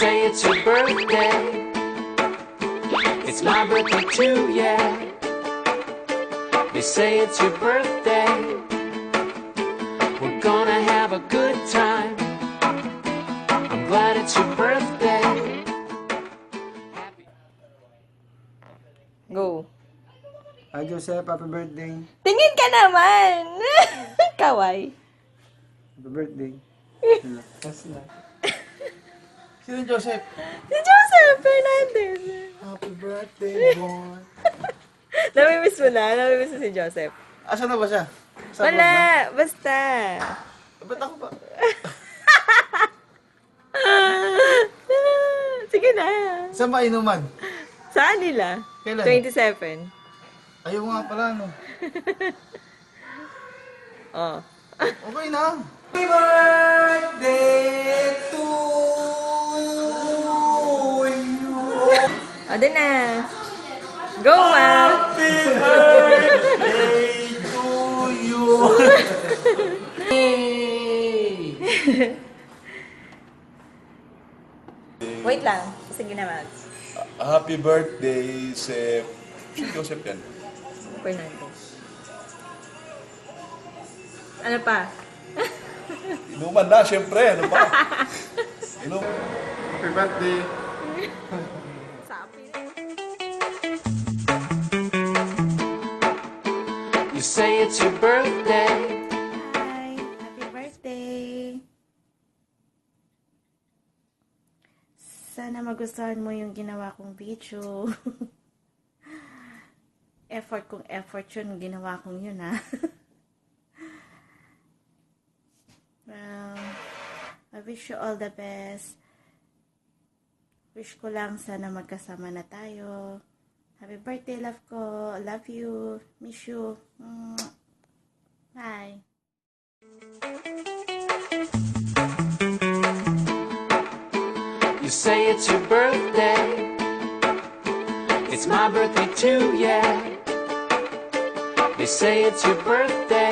say it's your birthday. It's my birthday too, yeah. You say it's your birthday. We're gonna have a good time. I'm glad it's your birthday. Go. Hi, Joseph. Happy birthday. Tingin ka naman! Kaway. Happy birthday. Yes na. Sino Joseph? Si Joseph Fernandez. Happy birthday, boy. Namimiss mo na? Namimiss mo si Joseph? Asa na ba siya? Sa abroad na? Wala! Basta! Ba't ako ba? Sige na. Saan ba inuman? Saan nila? Kailan? 27. Ayaw nga pala, no? Oh. Okay na. Happy birthday to you. O, din na. Go, ma! Happy birthday to you. Wait lang. Sige na, Max. Happy birthday, Sep. Si Joseph yan. Fernandez. Ano pa? Inuman na, syempre. Ano pa? Happy birthday. Sapi. You say it's your birthday. Hi! Happy birthday! Sana magustuhan mo yung ginawa kong video. effort yun, ginawa kong yun ha. Well, I wish you all the best. Wish ko lang sana magkasama na tayo. Happy birthday, love ko. Love you. Miss you. Bye. You say it's your birthday. It's my birthday too, yeah. You say it's your birthday.